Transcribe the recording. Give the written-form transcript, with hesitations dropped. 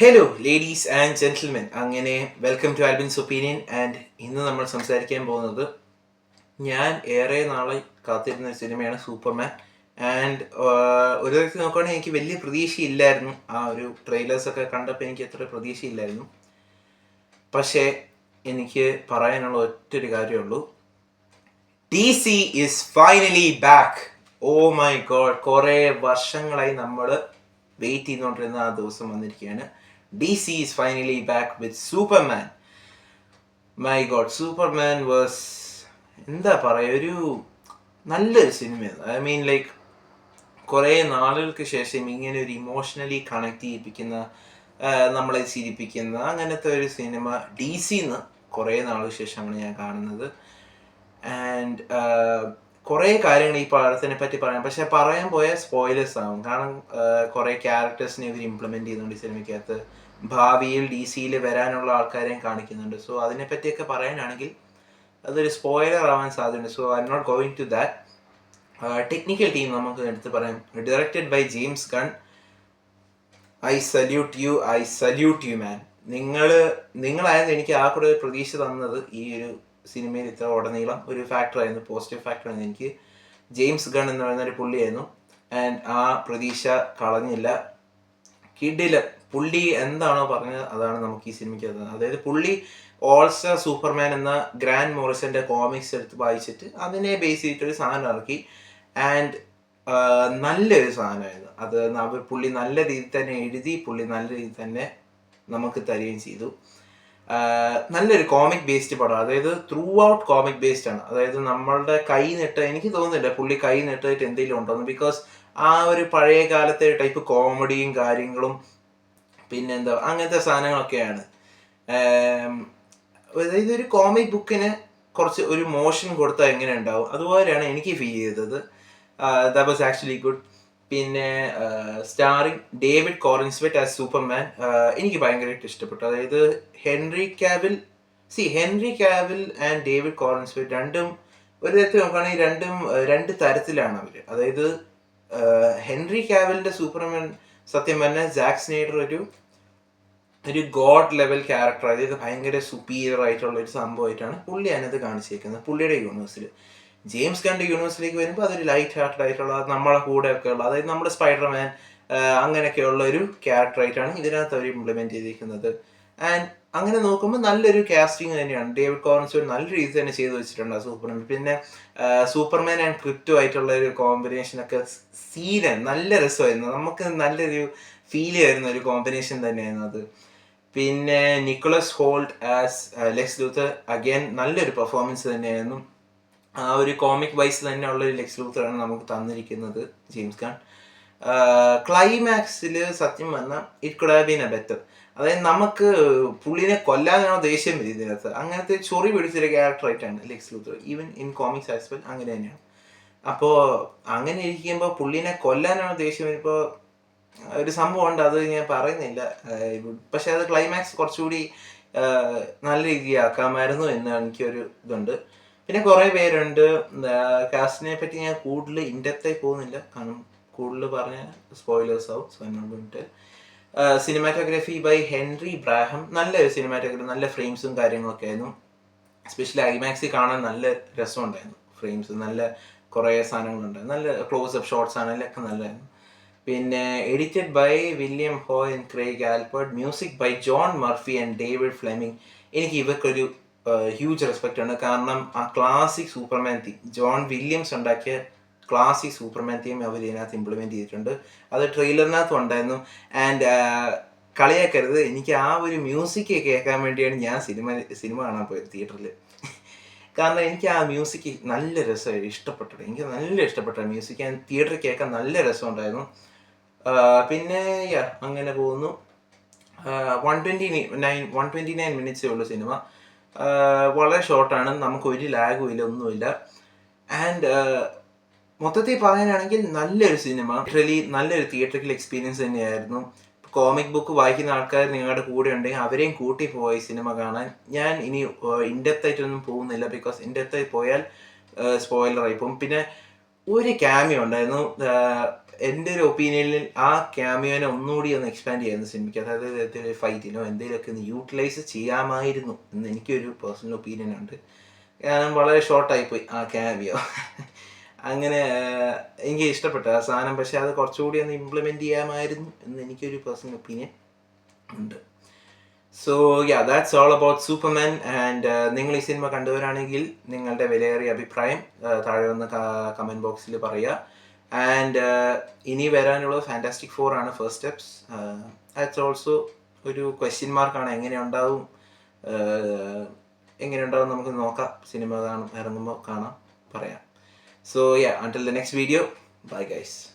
Hello ladies and gentlemen, അങ്ങനെ welcome to ആൽബിൻസ് opinion. And ഇന്ന് നമ്മൾ സംസാരിക്കാൻ പോകുന്നത് ഞാൻ ഏറെ നാളെ കാത്തിരുന്ന ഒരു സിനിമയാണ് സൂപ്പർമാൻ. ആൻഡ് ഒരു തരത്തിൽ നോക്കുകയാണെങ്കിൽ എനിക്ക് വലിയ പ്രതീക്ഷയില്ലായിരുന്നു. ആ ഒരു ട്രെയിലേഴ്സൊക്കെ കണ്ടപ്പോൾ എനിക്ക് അത്ര പ്രതീക്ഷയില്ലായിരുന്നു. പക്ഷേ എനിക്ക് പറയാനുള്ള ഒറ്റൊരു കാര്യമുള്ളൂ, DC is finally back. Oh my god, കുറേ വർഷങ്ങളായി നമ്മൾ വെയിറ്റ് ചെയ്തുകൊണ്ടിരുന്ന ആ ദിവസം വന്നിരിക്കുകയാണ്. DC is finally back with Superman. My God, Superman was എന്താ പറയുക, ഒരു നല്ലൊരു സിനിമയാണ്. ഐ മീൻ ലൈക്ക് കുറേ നാളുകൾക്ക് ശേഷം ഇങ്ങനെ ഒരു ഇമോഷണലി കണക്ട് ചെയ്യിപ്പിക്കുന്ന, നമ്മളെ ചിരിപ്പിക്കുന്ന അങ്ങനത്തെ ഒരു സിനിമ DCന്ന് കുറേ നാളുകൾക്ക് ശേഷമാണ് ഞാൻ കാണുന്നത്. ആൻഡ് കുറേ കാര്യങ്ങൾ ഈ പടത്തിനെ പറ്റി പറയാം, പക്ഷെ പറയാൻ പോയാൽ സ്പോയിലേഴ്സ് ആവും. കാരണം കുറേ ക്യാരക്ടേഴ്സിനെ ഇവർ ഇംപ്ലിമെൻറ്റ് ചെയ്യുന്നുണ്ട് ഈ സിനിമയ്ക്കകത്ത്. ഭാവിയിൽ DCയിൽ വരാനുള്ള ആൾക്കാരെയും കാണിക്കുന്നുണ്ട്. സോ അതിനെപ്പറ്റിയൊക്കെ പറയാനാണെങ്കിൽ അതൊരു സ്പോയിലർ ആവാൻ സാധ്യതയുണ്ട്. So I am not going to that. Technical team നമുക്ക് എടുത്ത് പറയാം. Directed by James Gunn. I salute you man. നിങ്ങളായിരുന്നു എനിക്ക് ആ കൂടെ പ്രതീക്ഷ തന്നത്. ഈ ഒരു സിനിമയിൽ ഇത്ര ഉടനീളം ഒരു ഫാക്ടറായിരുന്നു, പോസിറ്റീവ് ഫാക്ടറായിരുന്നു എനിക്ക് ജെയിംസ് ഗൺ എന്ന് പറയുന്ന ഒരു പുള്ളിയായിരുന്നു. ആൻഡ് ആ പ്രതീക്ഷ കളഞ്ഞില്ല. കിഡിൽ പുള്ളി എന്താണോ പറഞ്ഞത് അതാണ് നമുക്ക് ഈ സിനിമയ്ക്ക് തന്നത്. അതായത് പുള്ളി ഓൾ സ്റ്റാർ സൂപ്പർമാൻ എന്ന ഗ്രാൻഡ് മോറിസന്റെ കോമിക്സ് എടുത്ത് വായിച്ചിട്ട് അതിനെ ബേസ് ചെയ്തിട്ടൊരു സാധനം ഇറക്കി. ആൻഡ് നല്ലൊരു സാധനമായിരുന്നു അത്. പുള്ളി നല്ല രീതിയിൽ തന്നെ എഴുതി, പുള്ളി നല്ല രീതിയിൽ തന്നെ നമുക്ക് തരികയും ചെയ്തു. നല്ലൊരു കോമിക് ബേസ്ഡ് പടം, അതായത് ത്രൂ ഔട്ട് കോമിക് ബേസ്ഡ് ആണ്. അതായത് നമ്മളുടെ കൈ നെട്ട്, എനിക്ക് തോന്നുന്നില്ല പുള്ളി കൈ നെട്ടായിട്ട് എന്തെങ്കിലും ഉണ്ടോന്ന്. ബിക്കോസ് ആ ഒരു പഴയ കാലത്തെ ടൈപ്പ് കോമഡിയും കാര്യങ്ങളും പിന്നെന്താ അങ്ങനത്തെ സാധനങ്ങളൊക്കെയാണ്. അതായത് ഒരു കോമിക് ബുക്കിന് കുറച്ച് ഒരു മോഷൻ കൊടുത്താൽ എങ്ങനെ ഉണ്ടാവും അതുപോലെയാണ് എനിക്ക് ഫീൽ ചെയ്തത്. That was actually good. പിന്നെ സ്റ്റാറിങ് ഡേവിഡ് കോറിൻസ്വെറ്റ് ആസ് സൂപ്പർമാൻ എനിക്ക് ഭയങ്കരമായിട്ട് ഇഷ്ടപ്പെട്ടു. അതായത് ഹെൻറി കാവിൽ ആൻഡ് ഡേവിഡ് കോറിൻസ്വെറ്റ് രണ്ടും ഒരു തരത്തിൽ നോക്കുകയാണെങ്കിൽ രണ്ട് തരത്തിലാണ് അവർ. അതായത് ഹെൻറി കാവിലിന്റെ സൂപ്പർമാൻ സത്യം പറഞ്ഞാൽ ജാക്ക് സ്നൈഡർ ഒരു ഗോഡ് ലെവൽ ക്യാരക്ടർ, അതായത് ഭയങ്കര സുപ്പീരിയർ ആയിട്ടുള്ള ഒരു സംഭവമായിട്ടാണ് പുള്ളി അതിനകത്ത് കാണിച്ചേക്കുന്നത് പുള്ളിയുടെ യൂണിവേഴ്സിൽ. ജെയിംസ് ഗണ്ണിന്റെ യൂണിവേഴ്സിലേക്ക് വരുമ്പോൾ അതൊരു ലൈറ്റ് ഹാർട്ടഡ് ആയിട്ടുള്ള, നമ്മളെ കൂടെയൊക്കെ ഉള്ള, അതായത് നമ്മുടെ സ്പൈഡർമാൻ അങ്ങനെയൊക്കെയുള്ള ഒരു ക്യാരക്ടറായിട്ടാണ് ഇതിനകത്ത് അവർ ഇംപ്ലിമെന്റ് ചെയ്തിരിക്കുന്നത്. ആൻഡ് അങ്ങനെ നോക്കുമ്പോൾ നല്ലൊരു കാസ്റ്റിംഗ് തന്നെയാണ്. ഡേവിഡ് കോറിൻസ്വെറ്റ് നല്ല രീതിയിൽ തന്നെ ചെയ്തു വെച്ചിട്ടുണ്ട് ആ സൂപ്പർമാൻ. പിന്നെ സൂപ്പർമാൻ ആൻഡ് ക്രിപ്റ്റോ ആയിട്ടുള്ള ഒരു കോമ്പിനേഷനൊക്കെ നല്ല രസമായിരുന്നു. നമുക്ക് നല്ലൊരു ഫീൽ ചെയ്യുന്ന ഒരു കോമ്പിനേഷൻ തന്നെയായിരുന്നു അത്. പിന്നെ Nicholas Hoult as Lex Luthor, again നല്ലൊരു പെർഫോമൻസ് തന്നെയായിരുന്നു. ആ ഒരു കോമിക് വൈസ് തന്നെ ഉള്ള ഒരു ലെക്സ് ലൂത്തറാണ് നമുക്ക് തന്നിരിക്കുന്നത് ജെയിംസ് ഗൺ. ക്ലൈമാക്സിൽ സത്യം പറഞ്ഞാൽ it could have been A better. അതായത് നമുക്ക് പുള്ളിനെ കൊല്ലാനാണോ ദേഷ്യം വരും ഇതിനകത്ത്. അങ്ങനത്തെ ചൊറി പിടിച്ചൊരു ക്യാരക്ടറായിട്ടാണ് Lex Luthor, even in comics as well അങ്ങനെ തന്നെയാണ്. അപ്പോൾ അങ്ങനെ ഇരിക്കുമ്പോൾ പുള്ളിനെ കൊല്ലാനാണോ ദേഷ്യം വരുമ്പോൾ ഒരു സംഭവം ഉണ്ട്, അത് ഞാൻ പറയുന്നില്ല. പക്ഷെ അത് ക്ലൈമാക്സ് കുറച്ചുകൂടി നല്ല രീതിയിൽ ആക്കാമായിരുന്നു എന്ന് എനിക്കൊരു ഇതുണ്ട്. പിന്നെ കുറേ പേരുണ്ട്. കാസ്റ്റിനെ പറ്റി ഞാൻ കൂടുതൽ ഇൻഡെപ്തായി പോകുന്നില്ല, കാരണം കൂടുതൽ പറഞ്ഞ സ്പോയിലേഴ്സ് ആവും. സോ എന്നോട്ട് സിനിമാറ്റോഗ്രാഫി ബൈ ഹെൻറി ബ്രാഹം, നല്ലൊരു സിനിമാറ്റോഗ്രാഫി, നല്ല ഫ്രെയിംസും കാര്യങ്ങളൊക്കെ ആയിരുന്നു. എസ്പെഷ്യലി ഐമാക്സിൽ കാണാൻ നല്ല രസമുണ്ടായിരുന്നു. ഫ്രെയിംസ് നല്ല കുറേ സാധനങ്ങളുണ്ടായിരുന്നു, നല്ല ക്ലോസപ്പ് ഷോട്ട്സ് ആണെങ്കിലൊക്കെ നല്ലതായിരുന്നു. പിന്നെ edited by William Hoy and Craig Albert, music by John Murphy and David Fleming. എനിക്ക് ഇവർക്കൊരു ഹ്യൂജ് റെസ്പെക്റ്റ് ഉണ്ട്. കാരണം ആ classic Superman theme, John Williams ഉണ്ടാക്കിയ ക്ലാസിക് സൂപ്പർമാൻ തീം അവർ ഇതിനകത്ത് ഇംപ്ലിമെൻറ്റ് ചെയ്തിട്ടുണ്ട്. അത് ട്രെയിലറിനകത്തും ഉണ്ടായിരുന്നു. ആൻഡ് കളിയാക്കരുത്, എനിക്ക് ആ ഒരു മ്യൂസിക് കേൾക്കാൻ വേണ്ടിയാണ് ഞാൻ സിനിമ കാണാൻ പോയത് തിയേറ്ററിൽ. കാരണം എനിക്ക് ആ മ്യൂസിക് നല്ല രസമായി ഇഷ്ടപ്പെട്ടത്. എനിക്ക് നല്ല ഇഷ്ടപ്പെട്ട മ്യൂസിക് തിയേറ്ററിൽ കേൾക്കാൻ നല്ല രസമുണ്ടായിരുന്നു. പിന്നെ അങ്ങനെ പോകുന്നു. 129 മിനിറ്റ്സേ ഉള്ളൂ സിനിമ. വളരെ ഷോർട്ടാണ്, നമുക്ക് ഒരു ലാഗും ഇല്ല, ഒന്നുമില്ല. ആൻഡ് മൊത്തത്തിൽ പറയാനാണെങ്കിൽ നല്ലൊരു സിനിമ, ലിറ്ററലി നല്ലൊരു തിയേറ്ററിക്കൽ എക്സ്പീരിയൻസ് തന്നെയായിരുന്നു. കോമിക് ബുക്ക് വായിക്കുന്ന ആൾക്കാർ നിങ്ങളുടെ കൂടെ ഉണ്ടെങ്കിൽ അവരെയും കൂട്ടി പോയി സിനിമ കാണാൻ. ഞാൻ ഇനി ഇൻഡെപ്ത് ആയിട്ടൊന്നും പോകുന്നില്ല, ബിക്കോസ് ഇൻഡെപ്ത് ആയി പോയാൽ സ്പോയിലർ ആയി പോകും. പിന്നെ ഒരു ക്യാമിയോ ഉണ്ടായിരുന്നു. എൻ്റെ ഒരു ഒപ്പീനിയനിൽ ആ ക്യാമിയോനെ ഒന്നുകൂടി ഒന്ന് എക്സ്പാൻഡ് ചെയ്യുന്ന സിനിമയ്ക്ക്, അതായത് ഫൈറ്റിനോ എന്തെങ്കിലുമൊക്കെ ഒന്ന് യൂട്ടിലൈസ് ചെയ്യാമായിരുന്നു എന്ന് എനിക്കൊരു പേഴ്സണൽ ഒപ്പീനിയൻ ഉണ്ട്. കാരണം വളരെ ഷോർട്ടായിപ്പോയി ആ ക്യാമിയോ. അങ്ങനെ എനിക്ക് ഇഷ്ടപ്പെട്ടു ആ സാധനം, പക്ഷെ അത് കുറച്ചുകൂടി ഒന്ന് ഇംപ്ലിമെൻറ്റ് ചെയ്യാമായിരുന്നു എന്ന് എനിക്കൊരു പേഴ്സണൽ ഒപ്പീനിയൻ ഉണ്ട്. So that's all about Superman. And നിങ്ങൾ ഈ സിനിമ കണ്ടവരാണെങ്കിൽ നിങ്ങളുടെ വിലയേറിയ അഭിപ്രായം താഴെ വന്ന് കമൻറ്റ് ബോക്സിൽ പറയുക. ആൻഡ് ഇനി വരാനുള്ളത് ഫാൻറ്റാസ്റ്റിക് 4 ആണ്, ഫസ്റ്റ് സ്റ്റെപ്സ്. ദാറ്റ്സ് ഓൾസോ ഒരു ക്വസ്റ്റ്യൻ മാർക്കാണ്. എങ്ങനെ ഉണ്ടാവും നമുക്ക് നോക്കാം. സിനിമ ഇറങ്ങുമ്പോൾ കാണാം, പറയാം. So until the next video, bye guys.